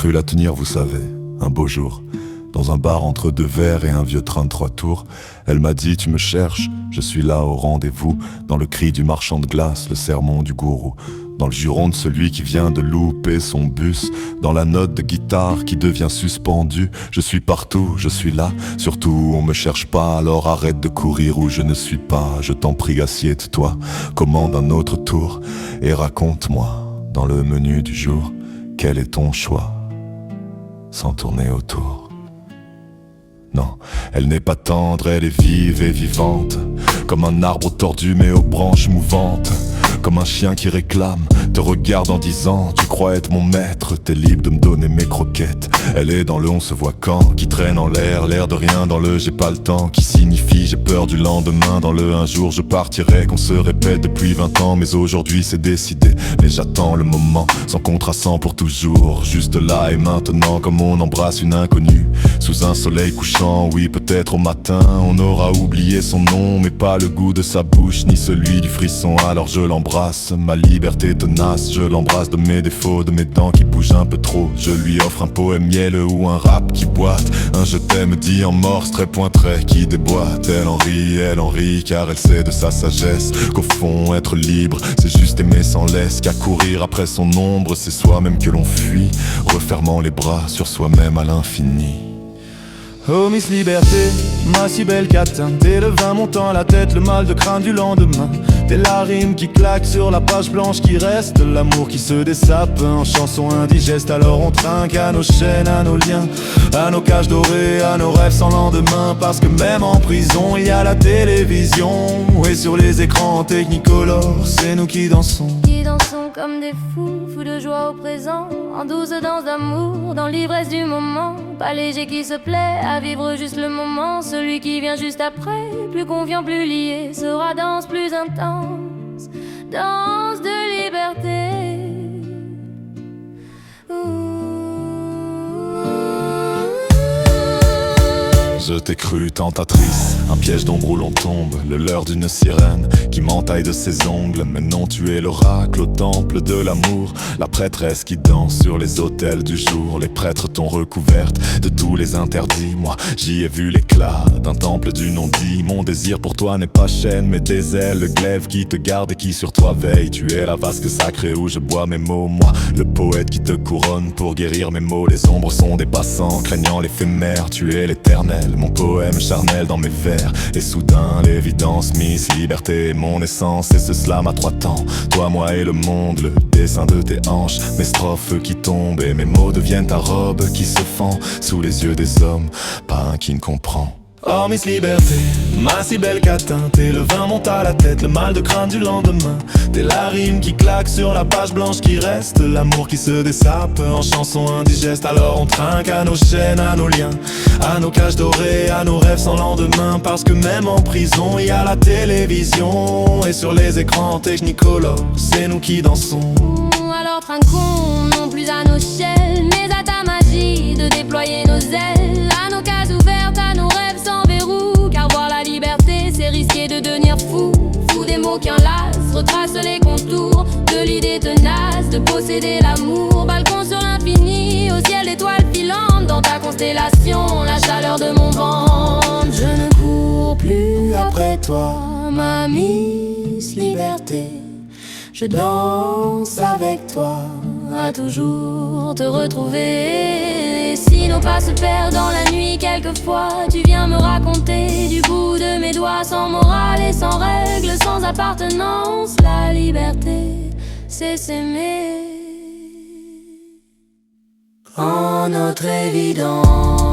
cru la tenir, vous savez, un beau jour. Dans un bar entre deux verres et un vieux train de 3 tours, elle m'a dit: tu me cherches, je suis là au rendez-vous. Dans le cri du marchand de glace, le sermon du gourou. Dans le juron de celui qui vient de louper son bus. Dans la note de guitare qui devient suspendue. Je suis partout, je suis là. Surtout on me cherche pas, alors arrête de courir où je ne suis pas. Je t'en prie, assieds-toi, commande un autre tour. Et raconte-moi, dans le menu du jour, quel est ton choix, sans tourner autour. Non, elle n'est pas tendre, elle est vive et vivante. Comme un arbre tordu mais aux branches mouvantes. Comme un chien qui réclame, te regarde en disant: tu crois être mon maître, t'es libre de me donner mes croquettes. Elle est dans le on se voit quand, qui traîne en l'air de rien. Dans le j'ai pas le temps, qui signifie j'ai peur du lendemain. Dans le un jour je partirai, qu'on se répète depuis 20 ans. Mais aujourd'hui c'est décidé, mais j'attends le moment. Sans contrassant pour toujours, juste là et maintenant. Comme on embrasse une inconnue, sous un soleil couchant. Oui, peut-être au matin, on aura oublié son nom, mais pas le goût de sa bouche, ni celui du frisson. Alors je l'embrasse, ma liberté tenace. Je l'embrasse de mes défauts, de mes dents qui bougent un peu trop. Je lui offre un poème mielleux ou un rap qui boite. Un je t'aime dit en morse, trait point trait qui déboîte. Elle en rit car elle sait de sa sagesse qu'au fond être libre c'est juste aimer sans laisse. Qu'à courir après son ombre c'est soi-même que l'on fuit, refermant les bras sur soi-même à l'infini. Oh Miss Liberté, ma si belle catin. T'es le vin montant à la tête, le mal de crâne du lendemain. T'es la rime qui claque sur la page blanche qui reste. L'amour qui se dessape en chanson indigeste. Alors on trinque à nos chaînes, à nos liens, à nos cages dorées, à nos rêves sans lendemain. Parce que même en prison il y a la télévision. Et sur les écrans technicolores, c'est nous qui dansons. Qui dansons comme des fous, fous de joie au présent. En douce danse d'amour, dans l'ivresse du moment. Pas léger qui se plaît à vivre juste le moment. Celui qui vient juste après, plus confiant, plus lié, sera danse plus intense, danse de liberté. Je t'ai cru tentatrice, un piège d'ombre où l'on tombe, le leurre d'une sirène qui m'entaille de ses ongles. Mais non, tu es l'oracle au temple de l'amour, la prêtresse qui danse sur les autels du jour. Les prêtres t'ont recouverte de tous les interdits. Moi, j'y ai vu l'éclat d'un temple du non-dit. Mon désir pour toi n'est pas chaîne, mais des ailes, le glaive qui te garde et qui sur toi veille. Tu es la vasque sacrée où je bois mes mots, moi, le poète qui te couronne pour guérir mes maux. Les ombres sont des passants, craignant l'éphémère. Tu es l'éternel, mon poème charnel dans mes vers. Et soudain l'évidence, Miss Liberté est mon essence. Et ce slam à 3 temps, toi, moi et le monde. Le dessin de tes hanches, mes strophes qui tombent. Et mes mots deviennent ta robe qui se fend sous les yeux des hommes, pas un qui ne comprend. Oh Miss Liberté, ma si belle catin. T'es le vin monte à la tête, le mal de crâne du lendemain. T'es la rime qui claque sur la page blanche qui reste. L'amour qui se dessape en chanson indigeste. Alors on trinque à nos chaînes, à nos liens, à nos cages dorées, à nos rêves sans lendemain. Parce que même en prison il y a la télévision. Et sur les écrans technicolores, c'est nous qui dansons. Alors trinquons, non plus à nos chaînes, mais à ta magie de déployer nos ailes. À nos cases ouvertes, à nos rêves sans verrou. Car voir la liberté, c'est risquer de devenir fou. Fou des mots qui enlacent, retrace les contours de l'idée tenace de posséder l'amour. Balcon sur l'infini, au ciel d'étoiles filantes. Dans ta constellation, la chaleur de mon ventre. Je ne cours plus après toi, ma Miss Liberté. Je danse avec toi, à toujours te retrouver. Et si nos pas se perdent dans la nuit quelquefois, tu viens me raconter du bout de mes doigts. Sans morale et sans règles, sans appartenance. La liberté, c'est s'aimer en notre évidence.